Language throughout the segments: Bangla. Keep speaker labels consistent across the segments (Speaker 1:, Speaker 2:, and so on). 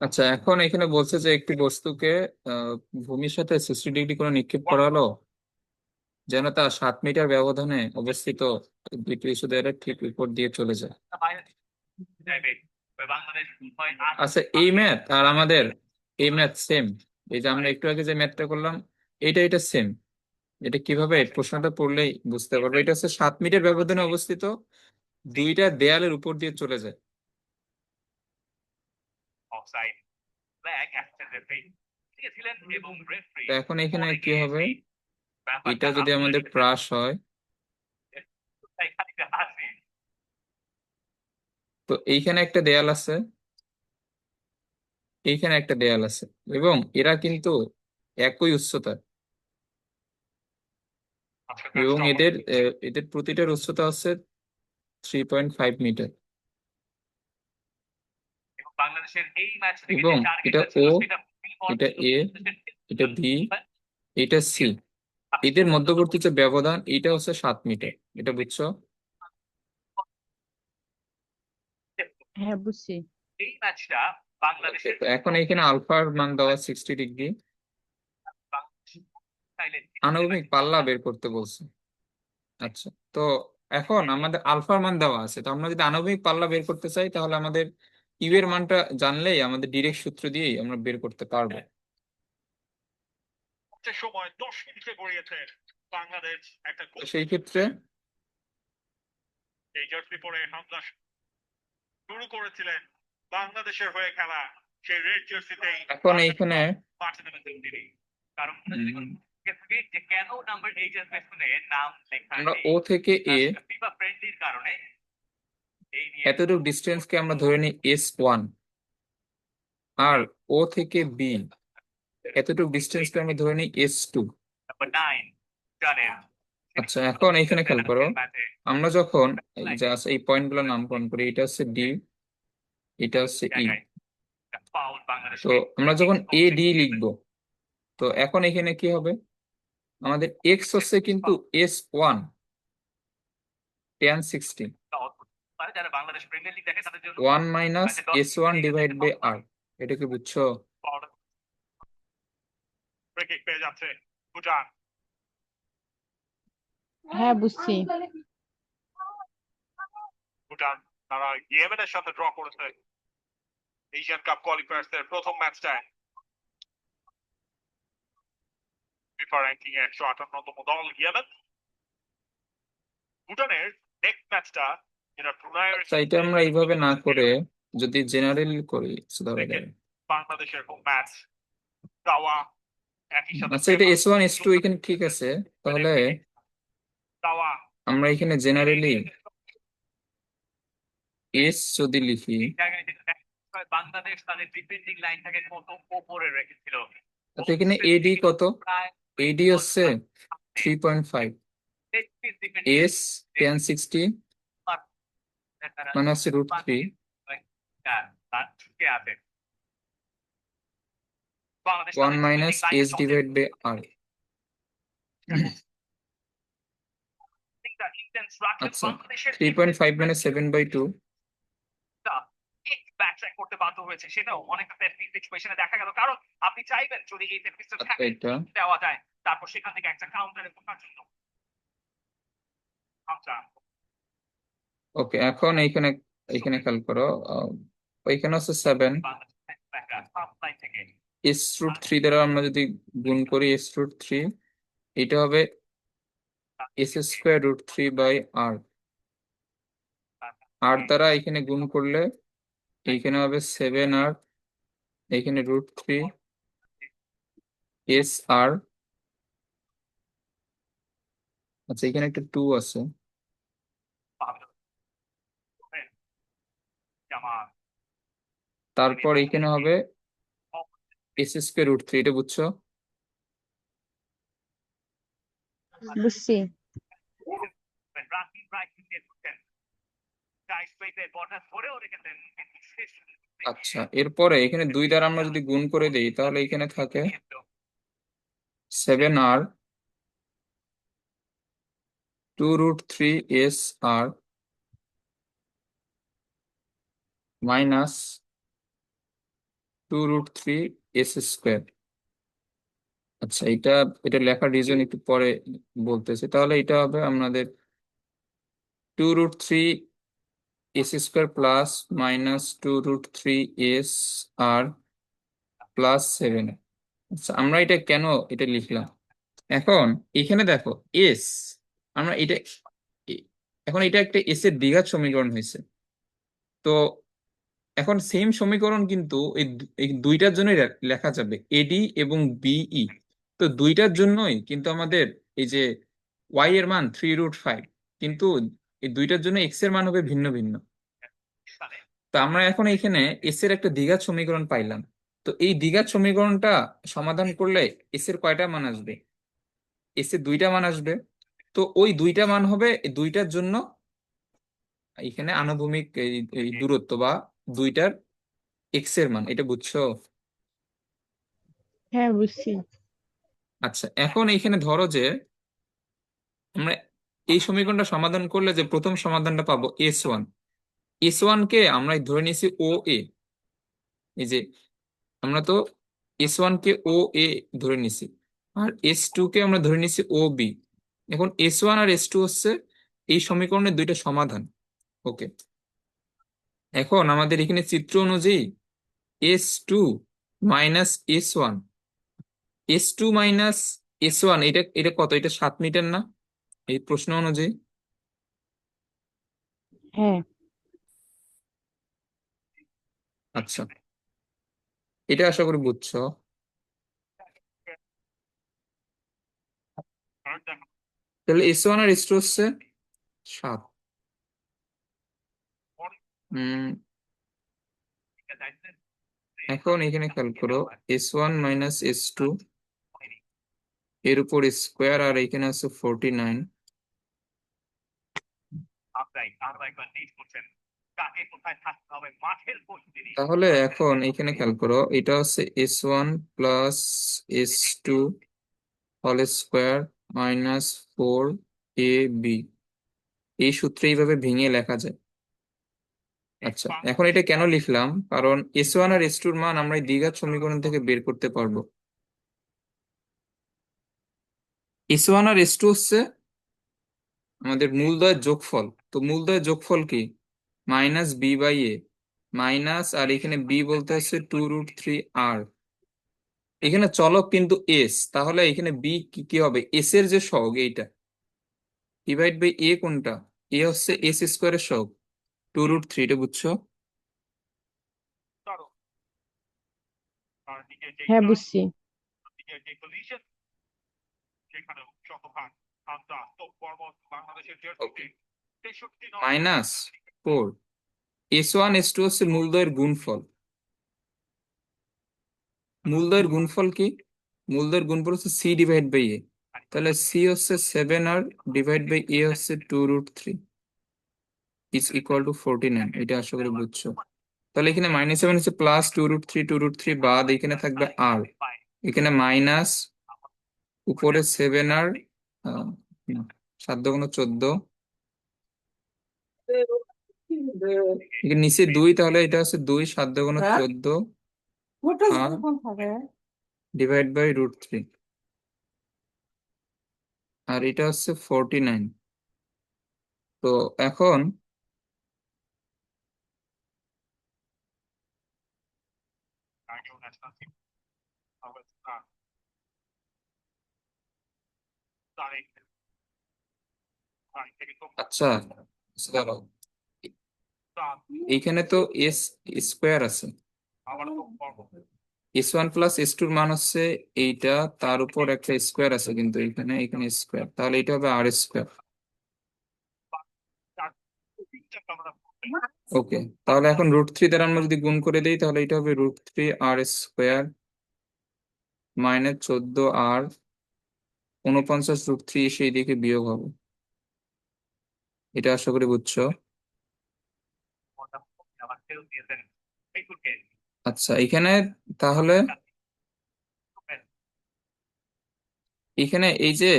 Speaker 1: আচ্ছা, এখন এখানে বলছে যে একটি বস্তুকে আহ, ভূমির সাথে 60 ডিগ্রি কোণে নিক্ষেপ করা হলো, যেন তা 7 মিটার ব্যবধানে অবস্থিত দুইটি ইস্যু দেয়ালের ঠিক উপর দিয়ে চলে যায়। আচ্ছা, এই ম্যাথ আর আমাদের এই ম্যাথ সেম। এই যে আমরা একটু আগে যে ম্যাথটা করলাম, এটা সেম। এটা কিভাবে প্রশ্নটা পড়লেই বুঝতে পারবো। এটা হচ্ছে 7 মিটার ব্যবধানে অবস্থিত দুইটা দেয়ালের উপর দিয়ে চলে যায়। তো এখন এখানে কি হবে, এটা যদি আমাদের প্রাস হয়, তো এইখানে একটা দেয়াল আছে, এইখানে একটা দেয়াল আছে, এবং এরা কিন্তু একই উচ্চতা, এবং এদের প্রতিটার উচ্চতা হচ্ছে 3.5 মিটার। এবং এটা ও, এটা এ, এটা বি, এটা সি, এদের মধ্যবর্তী যে ব্যবধান এটা হচ্ছে 7 মিটার। এটা বুঝছো?
Speaker 2: হ্যাঁ, বুঝছি।
Speaker 1: তো এখন এখানে আলফার মান দেওয়া 60 ডিগ্রি, আনুভূমিক পাল্লা বের করতে বলছে। আচ্ছা, তো এখন আমাদের আলফার মান দেওয়া আছে, তো আমরা যদি আণবিক পাল্লা বের করতে চাই তাহলে আমাদের ইউ এর মানটা জানলেই আমাদের ডিরেক্ট সূত্র দিয়েই আমরা বের করতে পারবো। সময় 10 মিনিটে গড়িয়েছে বাংলাদেশ একটা, তো সেই ক্ষেত্রে এই জার্সি পরে হামজা শুরু করেছিলেন বাংলাদেশের হয়ে খেলা, সেই রেড জার্সিতেই এখন এইখানে মাঠে নেমেছেন তিনি। কারণ কেন নাম্বার 8 এর পেছনে নাম লেখা, আমরা ও থেকে এ ফিফা ফ্রেন্ডলির কারণে এতটুকু ডিস্টেন্সকে আমরা ধরে নিই S1, আর ও থেকে বি এতটুকু ডিস্টেন্সকে আমি ধরে নিই S2। আচ্ছা, এখন এইখানে খেয়াল করো, আমরা যখন এই যে আছে এই পয়েন্ট গুলোর নামকরণ করি, এটা হচ্ছে ডি, এটা হচ্ছে ই, তো আমরা যখন এ ডি লিখবো, তো এখন এখানে কি হবে, আমাদের এক্স হচ্ছে কিন্তু S1 tan 60, 1 - S1/R। এটা কি বুঝছো?
Speaker 2: হ্যাঁ, বুঝছি।
Speaker 1: ভুটান তারা ইয়েমেনের সাথে ড্র করেছে এশিয়ান কাপ কোয়ালিফায়ার্স এর প্রথম ম্যাচটায়। ফিফা র্যাঙ্কিং এ 158তম দল ইয়েমেন। ভুটানের নেক্সট ম্যাচটা যেটা ব্রুনাইয়ের, আচ্ছা এটা আমরা এইভাবে না করে যদি জেনারেল করি, ধরে দেয় বাংলাদেশের হোম ম্যাচ তাওয়া একই সাথে, আচ্ছা এটা S1 S2 এখানে ঠিক আছে, তাহলে তাওয়া আমরা এখানে জেনারেলি এস যদি লিখি, বাংলাদেশ তাদের ডিফেন্ডিং লাইনটাকে কত উপরে রেখেছিল, আচ্ছা এখানে এডি কত, এডি হচ্ছে 3.5, এস tan 60 মানে হচ্ছে √3, 1 - S/R। আচ্ছা, 3.5 মানে 7/2। করতে বাধ্য হয়েছে, সেটাও অনেকটা সেট পিস সিচুয়েশনে দেখা গেল, কারণ আপনি চাইবেন যদি এই সেট পিসটা থাকে দেওয়া যায়, তারপর সেখান থেকে একটা কাউন্টারে ঢোকার জন্য। আচ্ছা, ওকে, এখন এইখানে এইখানে খেয়াল করো, ওইখানে হচ্ছে 7, S√3 দ্বারা আমরা যদি গুণ করি, S√3 এটা হবে S²√3/R, আর দ্বারা এখানে গুণ করলে এইখানে হবে 7R, এইখানে √3 SR। আচ্ছা, এখানে একটা 2 আছে, তারপর এখানে হবে S²√3। এটা বুঝছো?
Speaker 2: বুঝছি।
Speaker 1: আচ্ছা, এরপরে এখানে 2 দ্বারা আমরা যদি গুণ করে দিই তাহলে এখানে থাকে 7R 2√3 SR
Speaker 3: মাইনাস 2√3 s²। আচ্ছা, এটা লেখার রিজন একটু পরে বলতেছে। তাহলে এটা হবে আমাদের 2√3 s² প্লাস মাইনাস 2√3 s আর প্লাস 7। আচ্ছা, আমরা এটা কেন এটা লিখলাম? এখন এখানে দেখো এস, আমরা এটা এ- এখন এটা একটা এস এর দ্বিঘাত সমীকরণ হয়েছে। তো এখন সেম সমীকরণ কিন্তু এই দুইটার জন্যই লেখা যাবে, এডি এবং বিই। তো দুইটার জন্যই কিন্তু আমাদের এই যে ওয়াই এর মান 3√5, কিন্তু এই দুইটার জন্য এক্স এর মান হবে ভিন্ন ভিন্ন। তো আমরা এখন এখানে এস এর একটা দ্বিঘাত সমীকরণ পাইলাম। তো এই দ্বিঘাত সমীকরণটা সমাধান করলে এস এর কয়টা মান আসবে? এস এর দুইটা মান আসবে। তো ওই দুইটা মান হবে এই দুইটার জন্য এখানে আনুভূমিক এই দূরত্ব বা দুইটার এক্স এর মান। এটা বুঝছো?
Speaker 2: হ্যাঁ, বুঝছি।
Speaker 3: আচ্ছা, এখন এইখানে ধরো যে আমরা এই সমীকরণটা সমাধান করলে যে প্রথম সমাধানটা পাবো s1। s1 কে আমরা ধরে নিয়েছি ও এ। এই যে আমরা তো s1 কে ও এ ধরে নিয়েছি, আর s2 কে আমরা ধরে নিয়েছি ও বি। এখন s1 আর s2 হচ্ছে এই সমীকরণের দুইটা সমাধান। ওকে, এখন আমাদের এখানে চিত্র অনুযায়ী s2 minus s1, s2 minus s1, এটা এটা কত? এটা 7 মিটার না এই প্রশ্ন অনুযায়ী?
Speaker 2: হ্যাঁ।
Speaker 3: আচ্ছা, এটা আশা করি বুঝছো। তাহলে s1 আর s2 হচ্ছে 7। এখন এখানে খেয়াল করো, s1 মাইনাস s2 এর উপর স্কোয়ার, আর এখানে আছে 49। তাহলে এখন এখানে খেয়াল করো, এটা হচ্ছে s1 plus s2 whole square minus 4ab। এই সূত্রে এইভাবে ভেঙে লেখা যায়। আচ্ছা, এখন এটা কেন লিখলাম? কারণ s1 আর s2 এর মান আমরা এই দ্বিঘাত সমীকরণ থেকে বের করতে পারবো। s1 আর s2 হচ্ছে আমাদের মূলদ্বয়ের যোগফল। তো মূলদ্বয়ের যোগফল কি? Minus B by A, minus, আর এখানে বি বলতে হচ্ছে 2√3 r। এখানে চলক কিন্তু এস, তাহলে এখানে বি কি কি হবে? এস এর যে সহগ এইটা ডিভাইড বাই এ কোনটা? এ হচ্ছে s² সহগ 2√3। এটা বুঝছো?
Speaker 2: হ্যাঁ, বুঝছি।
Speaker 3: মাইনাস 4, s1 s2 হচ্ছে মূলদ্বয়ের গুণফল। মূলদ্বয়ের গুণফল কি? মূলদ্বয়ের গুণফল হচ্ছে সি ডিভাইড বাই এ। তাহলে সি হচ্ছে 7r ডিভাইড বাই এ হচ্ছে 2√3 ইজ ইকুয়াল টু 49। এটা আশা করি বুঝছো। তাহলে এখানে -7 হচ্ছে প্লাস 2√3, 2√3 বাদ এখানে থাকবে আর, এখানে মাইনাস, উপরে 7r, 7×14, এখানে নিচে 2, তাহলে এটা হচ্ছে 2 7×14 ডিভাইড বাই √3, আর এটা হচ্ছে 49। তো এখন আচ্ছা, দাঁড়াও, এইখানে তো এস স্কোয়ার আছে। s1 প্লাস s2 মান হচ্ছে এইটা, তার উপর একটা স্কোয়ার আছে, কিন্তু এখানে এখানে স্কোয়ার, তাহলে এটা হবে r²। ওকে, তাহলে এখন √3 দ্বারা আমরা যদি গুণ করে দিই, তাহলে এটা হবে √3r² মাইনাস 14r, 49 √3 সেই দিকে বিয়োগ হবে। এটা আশা করি বুঝছো। আচ্ছা, এখানে তাহলে এখানে এই যে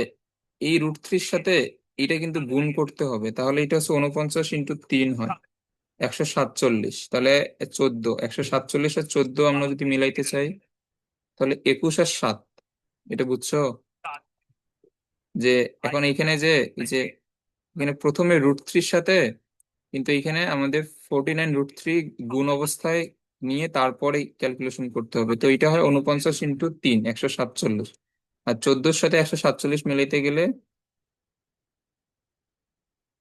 Speaker 3: এই √3 সাথে এটা কিন্তু গুণ করতে হবে, তাহলে এটা হচ্ছে 49 × 3 হয়। 147, তাহলে 14, 147 আর 14 আমরা যদি মিলাইতে চাই তাহলে 21 আর 7, এটা বুঝছো? যে এখন এইখানে যে এই যে এখানে প্রথমে √3 সাথে, কিন্তু এখানে আমাদের 49√3 গুণ অবস্থায় নিয়ে তারপরে ক্যালকুলেশন করতে হবে। তো এটা হয় 49 × 3, 147। আর 14-র সাথে 147 মিলাইতে গেলে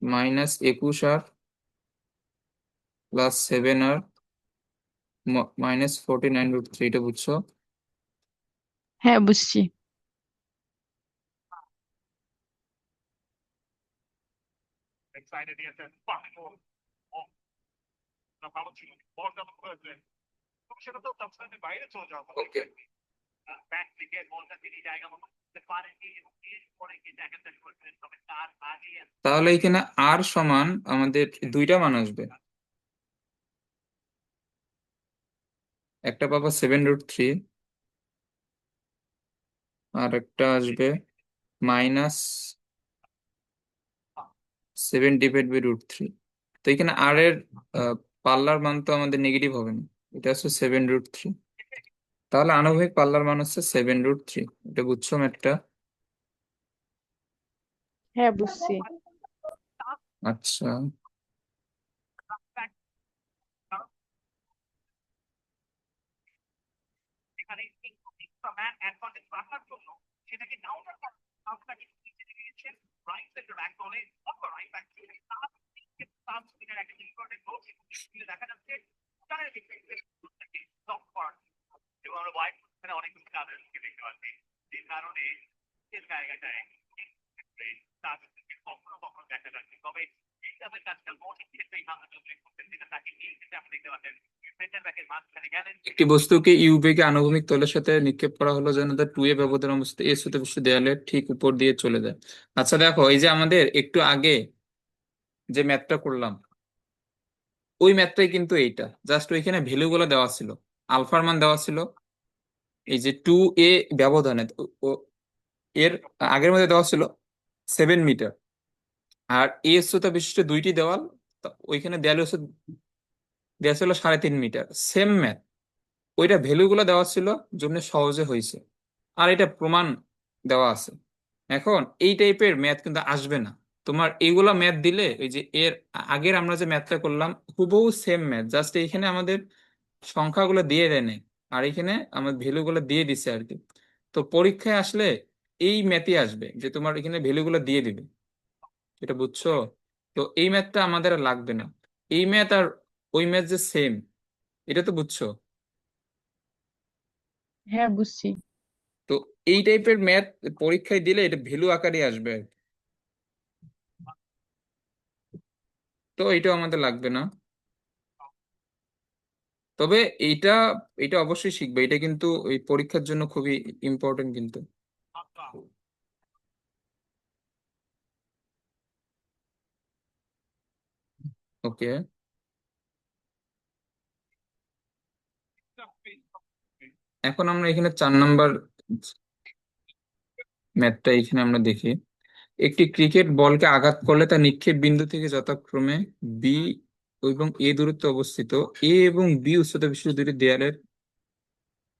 Speaker 3: -21 আর +7 আর -49√3, এটা বুঝছো?
Speaker 2: হ্যাঁ বুঝছি।
Speaker 1: এক্সাইটেড দিয়েছেন ভালো ছিল, বল যখন হয়েছে সেটা তো সাবস্টান্সের বাইরে চলে যাওয়া
Speaker 3: ওকে,
Speaker 1: ব্যাক থেকে বলটা তিনি জায়গা মতো করতে পারেননি এবং এরপরে কি জায়গাটা করছিলেন, তবে তার আগে
Speaker 3: তাহলে এখানে আর সমান আমাদের দুইটা মান আসবে। একটা পাবো 7√3, আর একটা আসবে -7/√3। তো এখানে আর এর পাল্লার মান তো আমাদের নেগেটিভ হবে না, এটা হচ্ছে 7√3। তাহলে আনুভূমিক পাল্লার মান হচ্ছে 7√3, এটা বুঝছো ম্যাথটা?
Speaker 2: হ্যাঁ বুঝছি।
Speaker 3: আচ্ছা,
Speaker 1: এখানে ম্যান অ্যাডভান্টেজ রাখার জন্য সেটাকে কাউন্টার আপনাকে নিচে দিয়েছেন রাইট সেন্টার ব্যাক বলে অথবা রাইট ব্যাক চলে তার একটা ইম্পর্টেন্ট গোল দেখা যাচ্ছে তার স্টপ করার এবং আমরা ওয়াইড এখানে অনেক কিছু তাদেরকে দেখতে পাচ্ছি, যে কারণে এই জায়গাটায় তাদেরকে কখনো কখনো দেখা যাচ্ছে। তবে এইভাবে কাজটা মোটে ক্ষেত্রেই বাংলাদেশ করতেন, যেটা তাকে এই ক্ষেত্রে আপনি দেখতে পাচ্ছেন সেন্টার ব্যাকের মাঝখানে গেলেন।
Speaker 3: একটি বস্তুকে ইউ বেগে আনুভূমিক তলের সাথে নিক্ষেপ করা হলো যেন তার 2a ব্যবধান অবস্থায় এস হতে বসে দেয়ালের ঠিক উপর দিয়ে চলে যায়। আচ্ছা দেখো, এই যে আমাদের একটু আগে যে ম্যাথটা করলাম, ওই ম্যাথটাই কিন্তু এইটা, জাস্ট ওইখানে ভ্যালু গুলো দেওয়া ছিল, আলফার মান দেওয়া ছিল এই যে 2a ব্যবধানে। এর আগের মধ্যে দেওয়া ছিল 7 মিটার, আর এ উচ্চতা বিশিষ্ট দুইটি দেওয়াল, তো ওইখানে দেয়াল দেওয়া ছিল 3.5 মিটার। সেম ম্যাথ, ওইটা ভ্যালু গুলো দেওয়া ছিল, জন্য সহজে হয়েছে। আর এটা প্রমাণ দেওয়া আছে। এখন এই টাইপের ম্যাথ কিন্তু আসবে না তোমার, এইগুলা ম্যাথ দিলে ওই যে এর আগের আমরা যে ম্যাথটা করলাম হুবহু সেম ম্যাথ, জাস্ট এইখানে আমাদের সংখ্যাগুলো দিয়ে দেয় নাই, আর এখানে আমার ভ্যালু গুলো দিয়ে দিছে আর কি। তো পরীক্ষায় আসলে এই ম্যাথই আসবে, যে তোমার এখানে ভ্যালু গুলো দিয়ে দিবে, এটা বুঝছো? তো এই ম্যাথটা আমাদের আর লাগবে না। এই ম্যাথ আর ওই ম্যাথ যে সেম, এটা তো বুঝছো?
Speaker 2: হ্যাঁ বুঝছি।
Speaker 3: তো এই টাইপের ম্যাথ পরীক্ষায় দিলে এটা ভ্যালু আকারে আসবে আর কি। তো এটাও আমাদের লাগবে না। তবে এইটা এটা অবশ্যই শিখবে, এটা কিন্তু এই পরীক্ষার জন্য খুবই ইম্পর্টেন্ট কিন্তু। ওকে, এখন আমরা এখানে 4 নাম্বার ম্যাথটা এখানে আমরা দেখি। একটি ক্রিকেট বলকে আঘাত করলে তা নিক্ষেপ বিন্দু থেকে যথাক্রমে বি এবং এ দূরত্বে অবস্থিত এ এবং বি উচ্চতা বিশিষ্ট দুটি দেয়ালের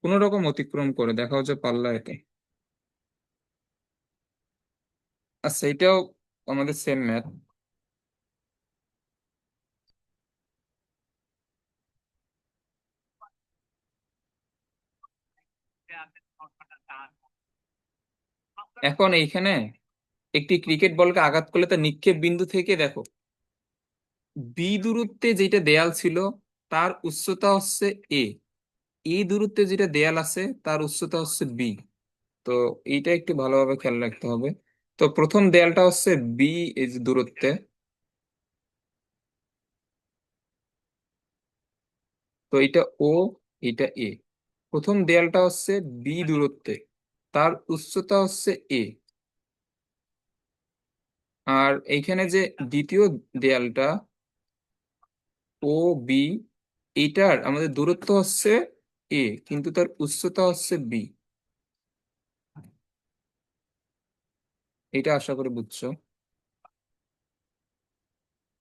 Speaker 3: কোন রকম অতিক্রম করে দেখা হচ্ছে পাল্লা এতে। আচ্ছা, এটাও আমাদের সেম ম্যাথ। এখন এইখানে একটি ক্রিকেট বলকে আঘাত করলে তা নিক্ষেপ বিন্দু থেকে দেখো বি দূরত্বে যেটা দেয়াল ছিল তার উচ্চতা হচ্ছে এ, এই দূরত্বে যেটা দেয়াল আছে তার উচ্চতা হচ্ছে বি। তো এইটা একটু ভালোভাবে খেয়াল রাখতে হবে। তো প্রথম দেয়ালটা হচ্ছে বি এই যে দূরত্বে, তো এটা ও, এটা এ। প্রথম দেয়ালটা হচ্ছে বি দূরত্বে, তার উচ্চতা হচ্ছে এ। আর এইখানে যে দ্বিতীয় দেয়ালটা ও বি, এইটার আমাদের দূরত্ব হচ্ছে এ, কিন্তু তার উচ্চতা হচ্ছে বি। এটা আশা করি বুঝছো।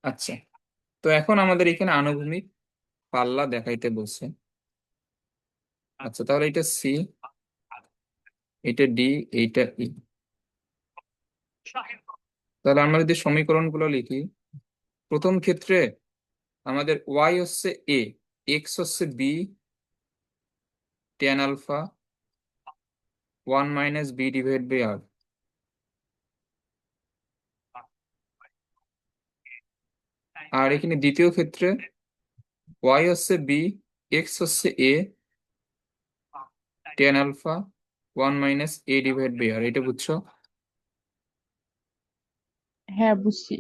Speaker 3: আচ্ছা, তো এখন আমাদের এখানে আনুভূমিক পাল্লা দেখাইতে বলছে। আচ্ছা, তাহলে এটা সি, এটা ডি, এইটা ই। তাহলে আমরা যদি সমীকরণগুলো লিখি, প্রথম ক্ষেত্রে আমাদের ওয়াই হচ্ছে এ, এক্স হচ্ছে B tan alpha 1 - b divide by R. আর এখানে দ্বিতীয় ক্ষেত্রে ওয়াই হচ্ছে বি, এক্স হচ্ছে A tan alpha 1 - a divide by R. এটা বুঝছো?
Speaker 2: হ্যাঁ বুঝছি।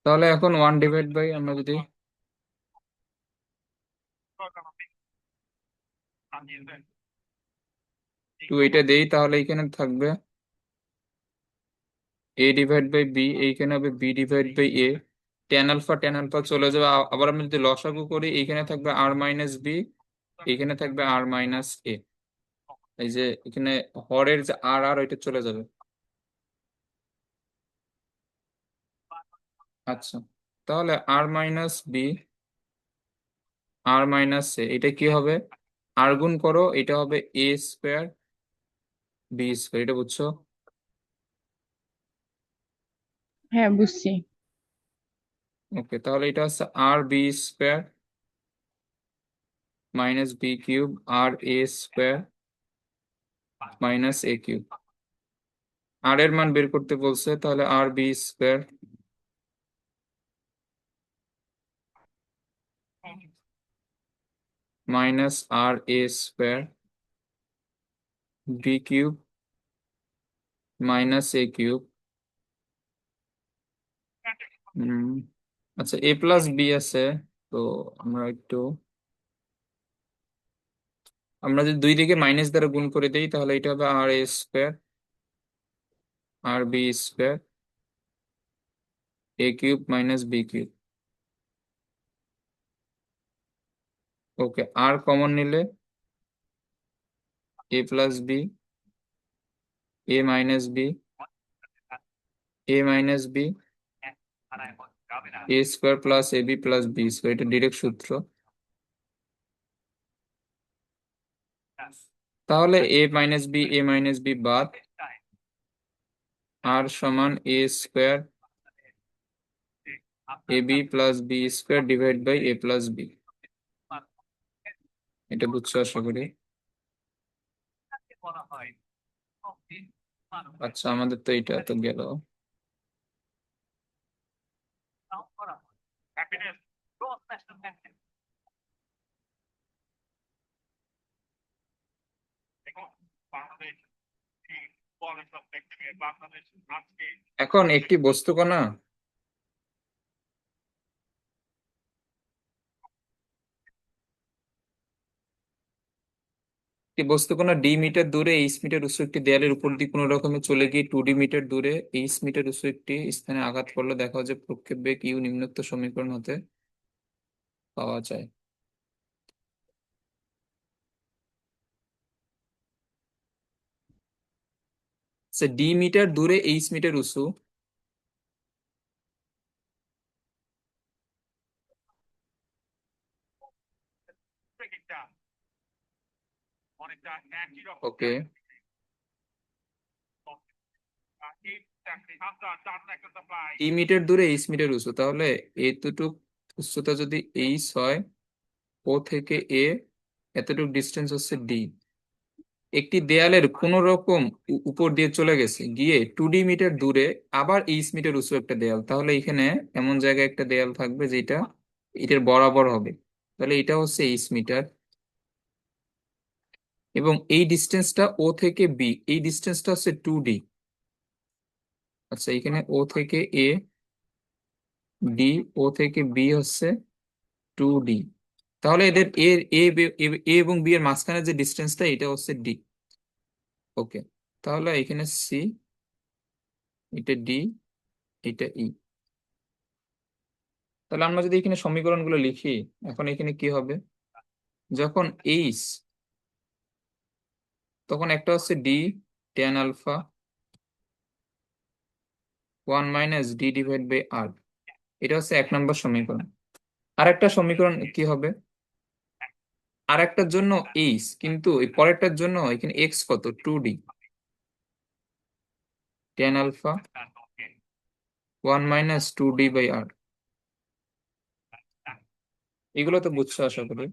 Speaker 3: তাহলে এখন 1 / আমরা যদি 2 এটা দেই, তাহলে এখানে থাকবে a ডিভাইড বাই বি, এইখানে হবে b divide by a। Tan alpha চলে যাবে। আবার আমি যদি লসাগু করি, এইখানে থাকবে আর মাইনাস বি, এইখানে থাকবে আর মাইনাস এ। এই যে এখানে হরের যে আর আর ওইটা চলে যাবে। আচ্ছা, তাহলে আর মাইনাস বি আর মাইনাস এ, এটা কি হবে? আর গুণ করো, এটা হবে এ স্কোয়ার বি স্কোয়ার। এটা বুঝছো?
Speaker 2: হ্যাঁ বুঝছি।
Speaker 3: ওকে, তাহলে এটা হচ্ছে R B square minus B cube R A square minus A cube. R এর মান বের করতে বলছে, তাহলে R B square minus R A square B cube minus A cube. আচ্ছা, এ প্লাস বি আছে, তো আমরা যদি দুই দিকে মাইনাস দ্বারা গুণ করে দিই, তাহলে এটা হবে R A square R B square A cube minus B cube. Okay, R common নিলে A plus B A minus B A minus B A square plus A B plus B square. এটা ডিরেক্ট সূত্র। তাহলে এ মাইনাস বি বাদ, আর সমান A square A B plus B square divide by A plus B. এটা বুঝছো আশা করি। আচ্ছা, আমাদের তো এটা তো গেল। এখন একটি বস্তুকণা ডি মিটার দূরে এইচ মিটার উঁচু একটি দেয়ালের উপর দিয়ে কোনো রকমে চলে গিয়ে 2d মিটার দূরে এইচ মিটার উঁচু একটি স্থানে আঘাত করলে দেখা যায় প্রক্ষেপ বেগ ইউ নিম্নোক্ত সমীকরণ হতে পাওয়া যায়। ডি মিটার দূরে এইচ মিটার উঁচু ওকে, ডি মিটার দূরে এইচ মিটার উঁচু, তাহলে এতটুক উচ্চতা যদি এইচ হয়, ও থেকে এ এতটুক ডিস্টেন্স হচ্ছে ডি। একটি দেয়ালের কোন রকম উপর দিয়ে চলে গেছে গিয়ে 2d মিটার দূরে আবার এইচ মিটার উঁচু একটা দেয়াল, তাহলে এখানে এমন জায়গায় একটা দেয়াল থাকবে যেটা এটার বরাবর হবে। তাহলে এটা হচ্ছে এইচ মিটার, এবং এই ডিস্টেন্সটা ও থেকে বি, এই ডিস্টেন্সটা হচ্ছে 2d। আচ্ছা, এখানে ও থেকে এ ডি, ও থেকে বি হচ্ছে 2d। তাহলে এদের এ এবং বি এর মাঝখানে যে ডিস্টেন্সটা, এটা হচ্ছে ডি। ওকে, তাহলে এখানে সি, এটা ডি, এটা ই। তাহলে আমরা যদি এখানে সমীকরণগুলো লিখি, এখন এখানে কি হবে? যখন এইচ, তখন একটা হচ্ছে D tan alpha 1 minus D divide by R. এটা হচ্ছে 1 নম্বর সমীকরণ। আরেকটা সমীকরণ কি হবে? আরেকটার জন্য এইচ, কিন্তু এই পরেরটার জন্য এখানে এক্স কত, 2d tan alpha 1 minus 2d by R. এগুলো তো বুঝছো আশা করি।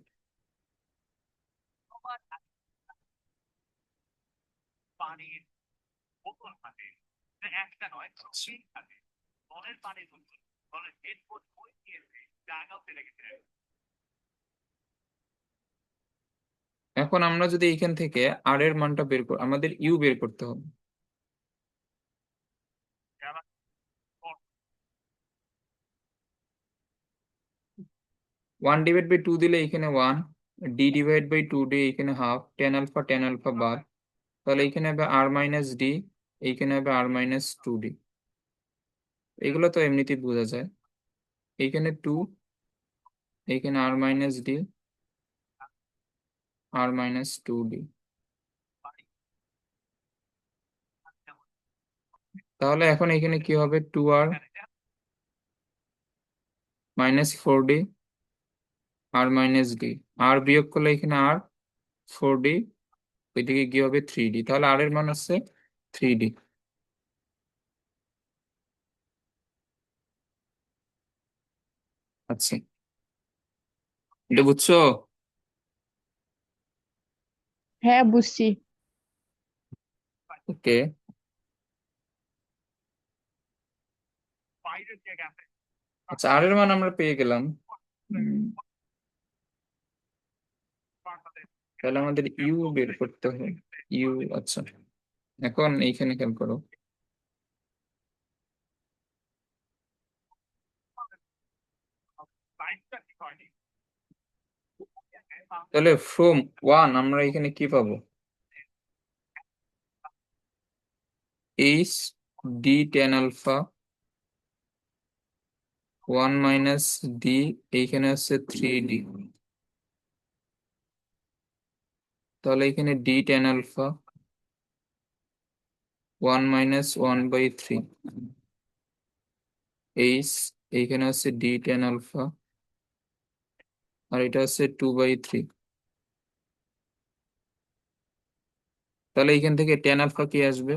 Speaker 1: পানির বোতল থাকে, একটা নয়, তিন থাকে। জলের পানির বোতল, জলের হেডফোন বই দিয়েছে, জায়গাও ফেলে গেছে।
Speaker 3: এখন আমরা যদি এখান থেকে আর এর মানটা বের করি, আমাদের ইউ বের করতে হবে। ওয়ান ডিভাইড বাই টু দিলে এখানে 1, ডি ডিভাইড বাই 2 ডি এখানে হাফ, টেন আলফা বাদ, তাহলে এখানে হবে আর মাইনাস ডি, এইখানে হবে আর মাইনাস 2d। এগুলো তো এমনিতেই বোঝা যায়। এইখানে 2, এইখানে আর মাইনাস ডি, আর মাইনাস 2d। তাহলে এখন এখানে কি হবে, 2r মাইনাস 4d, আর মাইনাস ডি, আর বিয়োগ করলে এখানে আর 4d, ওইদিকে কি হবে 3d, তাহলে আর এর মান হচ্ছে 3d। আচ্ছা, এটা বুঝছো?
Speaker 2: হ্যাঁ বুঝছি।
Speaker 3: ওকে।
Speaker 1: বাইরের জায়গায়
Speaker 3: আচ্ছা, আর এর মান আমরা পেয়ে গেলাম। তাহলে আমাদের ইউ বের করতে হবে। ইউ, আচ্ছা, এখন এইখানে খেয়াল করো।
Speaker 1: বাইকটা ঠিক হয়নি।
Speaker 3: তাহলে ফ্রম 1 আমরা এখানে কি পাবো, H D tan alpha 1 minus D, এইখানে হচ্ছে 3d, তাহলে এখানে D tan alpha 1 minus 1/3, H এইখানে হচ্ছে ডি টেন আলফা, আর এটা হচ্ছে 2/3। তাহলে এইখান থেকে টেন আলফা কি আসবে,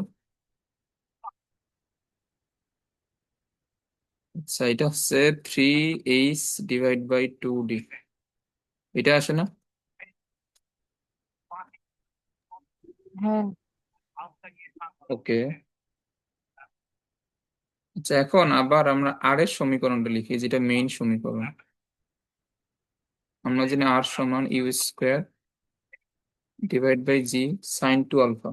Speaker 3: আচ্ছা এটা হচ্ছে 3h ডিভাইড বাই 2d, এটা আসে না?
Speaker 2: হ্যাঁ।
Speaker 3: ওকে। আচ্ছা, এখন আবার আমরা আর এর সমীকরণটা লিখি, যেটা মেইন সমীকরণ। আমরা জানি আর সমান u square divide by g sine 2 alpha.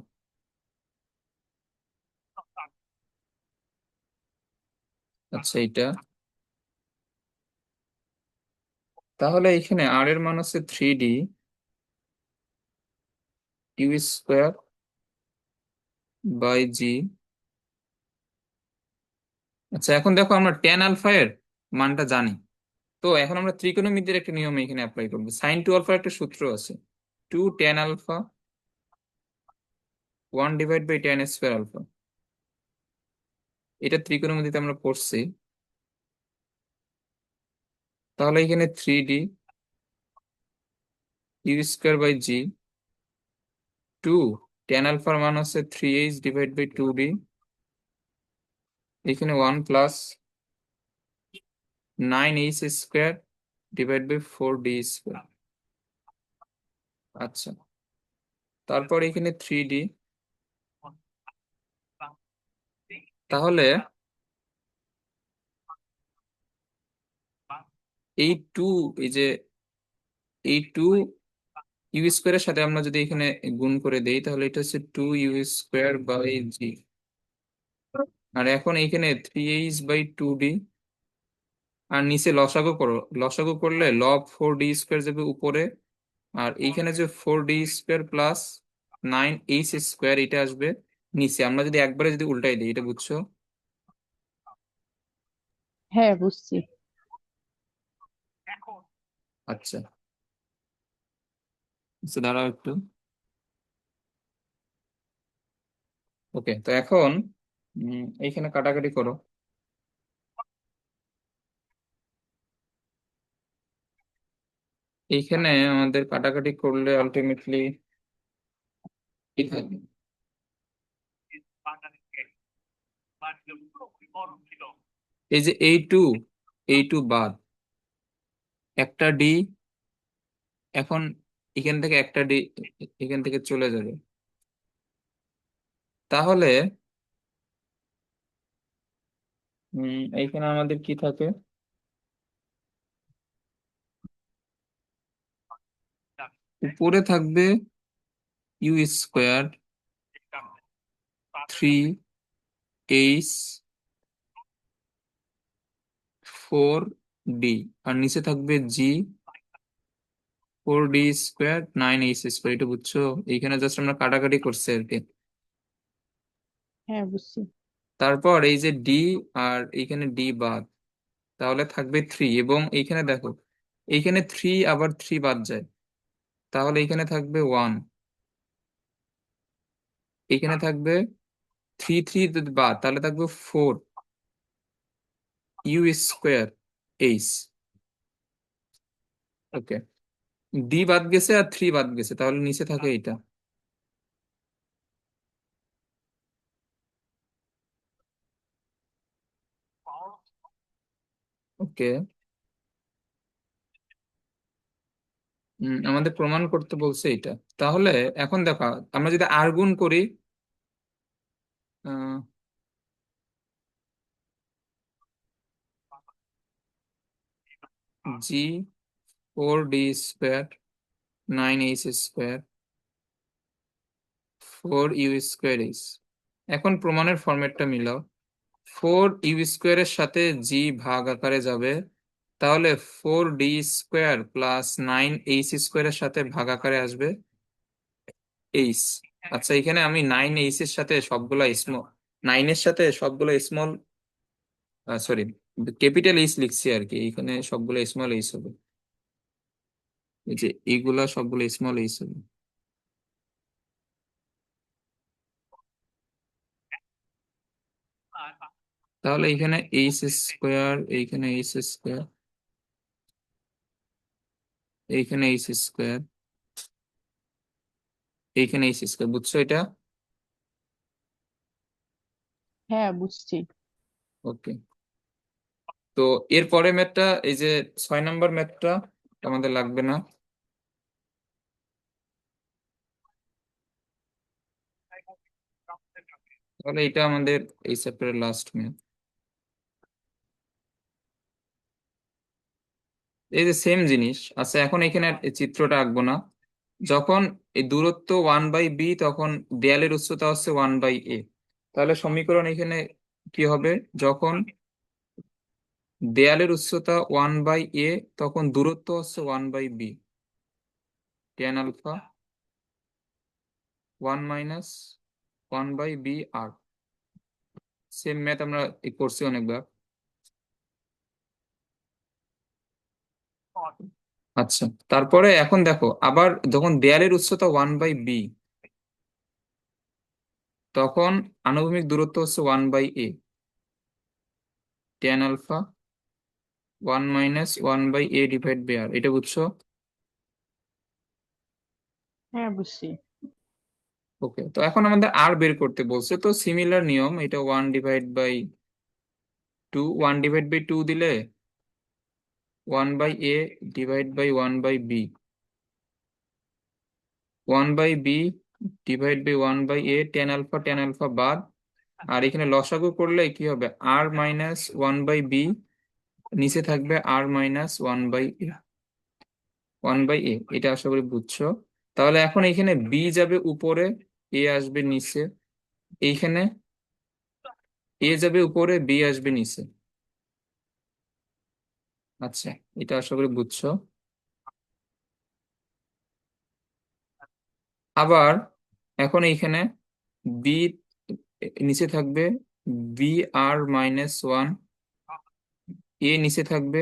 Speaker 3: আচ্ছা, এটা তাহলে এখানে আর এর মান হচ্ছে 3d ইউ স্কোয়ার বাই জি। আচ্ছা, এখন দেখো আমরা টেন আলফা এর মানটা জানি, তো এখন আমরা ত্রিকোণমিতির একটা নিয়ম এখানে অ্যাপ্লাই করবো। সাইন 2 আলফার একটা সূত্র আছে, 2 tan alpha 1 divide by tan square alpha. এটা ত্রিকোণমিতিতে আমরা পড়ছি। তাহলে এখানে 3d u square by g, 2 tan আলফার মান হচ্ছে 3h ডিভাইড বাই 2d, এখানে 1 plus 9h square divide by 4d square. আচ্ছা, তারপর এখানে 3d, তাহলে এই টু, এই যে এই 2 ইউ স্কোয়ারের সাথে আমরা যদি এখানে গুণ করে দেই, তাহলে এটা হচ্ছে 2u স্কোয়ার বাই জি, আর এখন এইখানে 3h/2d, আর নিচে লসাগু করো, লসাগু করলে লব 4d স্কোয়ার যাবে উপরে, আর এইখানে যে 4d square plus 9h square এটা আসবে নিচে। আমরা যদি একবারে যদি উল্টাই দিই, এটা বুঝছো?
Speaker 2: হ্যাঁ বুঝছি।
Speaker 3: আচ্ছা, আচ্ছা দাঁড়াও একটু। ওকে, তো এখন এইখানে কাটাকাটি করো। এইখানে আমাদের কাটাকাটি করলে আলটিমেটলি কি থাকবে?
Speaker 1: বাংলাদেশকে বাণিজ্য খুবই বড় ছিল।
Speaker 3: এই যে এই টু বাদ, একটা ডি, এখন এখান থেকে একটা ডি এখান থেকে চলে যাবে, তাহলে এইখানে আমাদের কি থাকে? উপরে থাকবে ইউ স্কোয়ার 3h 4d, আর নিচে থাকবে জি 4d² 9h²। এটা বুঝছো? এইখানে জাস্ট আমরা কাটাকাটি করছি আর কি।
Speaker 2: হ্যাঁ, বুঝছি।
Speaker 3: তারপর এই যে ডি আর এইখানে ডি বাদ, তাহলে থাকবে 3, এবং এইখানে দেখো এইখানে 3 আবার 3 বাদ যায়, তাহলে এইখানে থাকবে 1, এইখানে থাকবে 3 যদি বাদ, তাহলে থাকবে 4u² h। ওকে, ডি বাদ গেছে আর 3 বাদ গেছে, তাহলে নিচে থাকে এইটা। ওকে, আমাদের প্রমাণ করতে বলছে এটা। তাহলে এখন দেখো, আমরা যদি আর গুণ করি, জি 4d² 9h², 4u²h। এখন প্রমাণের ফরম্যাটটা মিলাও। 4u² এর সাথে জি ভাগ আকারে যাবে, তাহলে 4d² প্লাস 9h² এর সাথে ভাগ আকারে আসবে এইচ। আচ্ছা, এখানে আমি 9h এর সাথে সবগুলা স্মল, 9 এর সাথে সবগুলো স্মল, সরি, ক্যাপিটাল এইচ লিখছি আর কি। এখানে সবগুলো স্মল এইচ হবে, এই যে এইগুলা সবগুলো স্মল এইচ হবে। তাহলে এখানে h², এইখানে h², এইখানে h², এইখানে h², বুঝছো এটা?
Speaker 2: হ্যাঁ, বুঝছি।
Speaker 3: ওকে, তো এরপরে ম্যাথটা, এই যে 6 নম্বর ম্যাথটা আমাদের লাগবে না। তাহলে এটা আমাদের এই চ্যাপ্টারের লাস্ট ম্যাথ। এই যে সেম জিনিস। আচ্ছা, এখন এখানে আর এই চিত্রটা আঁকবো না। যখন এই দূরত্ব 1/b, তখন দেয়ালের উচ্চতা হচ্ছে 1/a। তাহলে সমীকরণ এখানে কি হবে? যখন দেয়ালের উচ্চতা 1/a, তখন দূরত্ব হচ্ছে 1/b, tan alpha 1 - 1/b r। Same math আমরা করছি অনেকবার। আচ্ছা, তারপরে এখন দেখো, আবার যখন দেয়ালের উচ্চতা 1/b, তখন আনুভূমিক দূরত্ব হচ্ছে 1/a, tan আলফা 1 - 1/a/r। এটা বুঝছো?
Speaker 2: হ্যাঁ, বুঝছি।
Speaker 3: ওকে, তো এখন আমাদের আর বের করতে বলছে, তো সিমিলার নিয়ম, এটা 1/2, 1/2 দিলে 1/a/1/b, 1/b/1/a, tan আলফা বাদ, আর এখানে লসাগু করলে কি হবে? r - 1/b, নিচে থাকবে r - 1/a। এটা আশা করি বুঝছো। তাহলে এখন এখানে বি যাবে উপরে, এ আসবে নিচে, এইখানে এ যাবে উপরে, বি আসবে নিচে। আচ্ছা, এটা আশা করি বুঝছো। আবার এখন এইখানে বি নিচে থাকবে, br - 1, এ নিচে থাকবে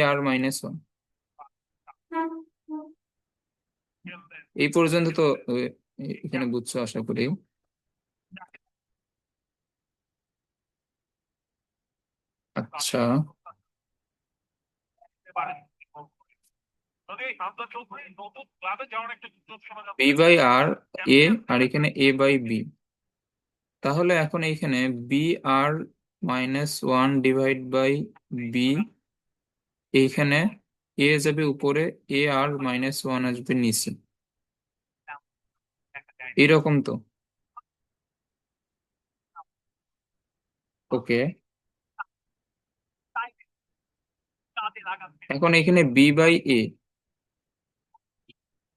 Speaker 3: ar - 1। এই পর্যন্ত তো এখানে বুঝছো আশা করি। আচ্ছা,
Speaker 1: যদি আমরা চৌধুরী নতুন ক্লাবে যাওয়ার একটা সুযোগ সমাধান
Speaker 3: বি বাই আর এ, আর এখানে এ বাই বি। তাহলে এখন এইখানে B R minus one divide by B, এইখানে এ যাবে উপরে, এ আর মাইনাস ওয়ান আসবে নিচে, এরকম তো। ওকে, এখন এখানে বি বাই এ,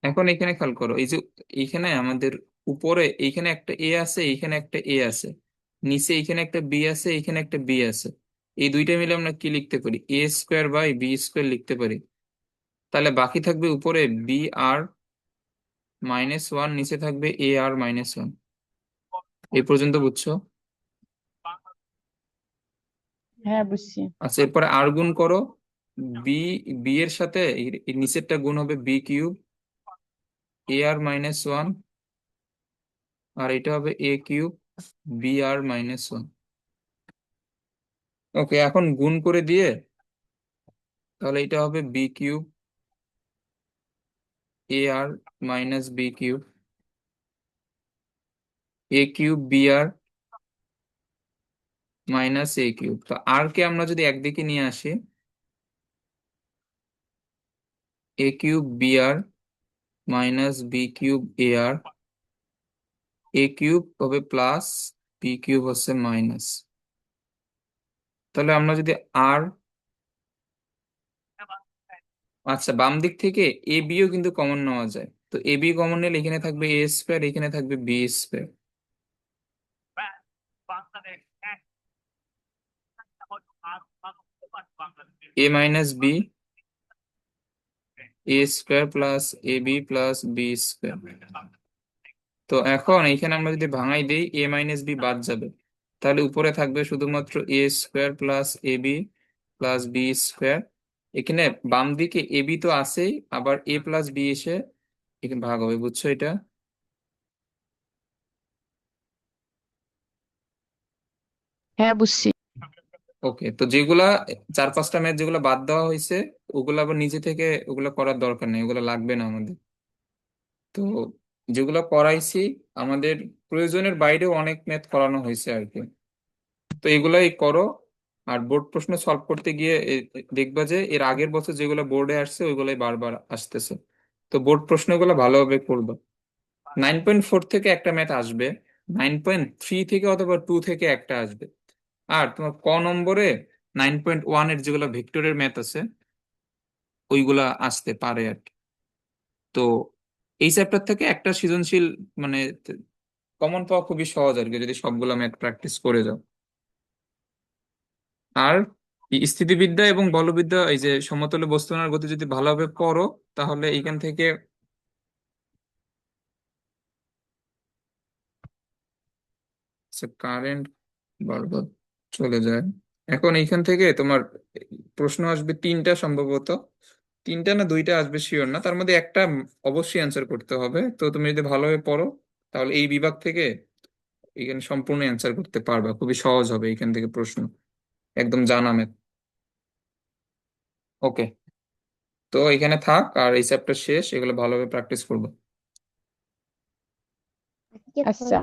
Speaker 3: এখন এখানে খেয়াল করো, এই যে এইখানে আমাদের উপরে এইখানে একটা এ আছে, এইখানে একটা এ আছে, নিচে এইখানে একটা বি আছে, এইখানে একটা বি আছে। এই দুইটা মিলে আমরা কি লিখতে পারি? এ স্কোয়ার বাই বি স্কোয়ার লিখতে পারি। তাহলে বাকি থাকবে উপরে বি আর মাইনাস ওয়ান, নিচে থাকবে এ আর মাইনাস ওয়ান। এই পর্যন্ত বুঝছো?
Speaker 2: হ্যাঁ বুঝছি।
Speaker 3: আচ্ছা, এরপরে আর গুণ করো। বি, বি এর সাথে এই নিচেরটা গুণ হবে বি কিউব, এ আর মাইনাস ওয়ান, আর এটা হবে এ cube B R minus one. ওকে, এখন গুণ করে দিয়ে তাহলে এটা হবে B cube A R minus B cube, A cube B R minus A cube. তো আর কে আমরা যদি একদিকে নিয়ে আসি, এ cube B R minus B cube এ আর, এ কিউব হবে প্লাস, বি কিউব হচ্ছে মাইনাস। তাহলে আমরা যদি আর, আচ্ছা বাম দিক থেকে এ বিও কিন্তু কমন নেওয়া যায়, তো এ বি কমন নিলে এখানে থাকবে এ স্কোয়ার, এখানে থাকবে B square, A minus B A square plus A B plus B square. তো এখন এইখানে আমরা যদি ভাঙাই দিই, এ মাইনাস বি বাদ যাবে, তাহলে উপরে থাকবে শুধুমাত্র এ square plus A B plus B square. এখানে বাম দিকে এ বি তো আছেই, আবার এ প্লাস বি এসে এখানে ভাগ হবে, বুঝছো এটা?
Speaker 2: হ্যাঁ বুঝছি।
Speaker 3: ওকে, তো যেগুলা চার পাঁচটা ম্যাথ যেগুলো বাদ দেওয়া হয়েছে, ওগুলো আবার নিজে থেকে ওগুলো করার দরকার নেই, ওগুলো লাগবে না আমাদের। তো যেগুলো করাইছি, আমাদের প্রয়োজনের বাইরেও অনেক ম্যাথ করানো হয়েছে আর কি। তো এগুলাই করো। আর বোর্ড প্রশ্ন সলভ করতে গিয়ে দেখবা যে এর আগের বছর যেগুলো বোর্ডে আসছে ওইগুলাই বারবার আসতেছে। তো বোর্ড প্রশ্নগুলো ভালোভাবে করবা। 9.4 থেকে একটা ম্যাথ আসবে, 9.3 থেকে অথবা 2 থেকে একটা আসবে। আর তোমার ক নম্বরে 9.1 এর যেগুলো ভেক্টরের ম্যাথ আছে ওইগুলা আসতে পারে আর কি। তো এই চ্যাপ্টার থেকে একটা সৃজনশীল মানে কমন পাওয়া খুবই সহজ আর কি, যদি সবগুলা ম্যাথ প্র্যাকটিস করে যাও। আর এই স্থিতিবিদ্যা এবং বলবিদ্যা, এই যে সমতলে বস্তুনার গতি যদি ভালোভাবে পড়ো, তাহলে এইখান থেকে কারেন্ট বারবার চলে যায়। এখন এইখান থেকে তোমার প্রশ্ন আসবে তিনটা সম্ভবত, তিনটা না দুইটা আসবে শিওর না, তার মধ্যে একটা অবশ্যই অ্যান্সার করতে হবে। তো তুমি যদি ভালোভাবে পড়ো তাহলে এই বিভাগ থেকে এখানে সম্পূর্ণ অ্যান্সার করতে পারবা, খুবই সহজ হবে এখান থেকে প্রশ্ন, একদম জানা ম্যাথ। ওকে, তো এখানে থাক, আর এই চ্যাপ্টার শেষ, এগুলো ভালোভাবে প্র্যাকটিস করবো।
Speaker 2: আচ্ছা।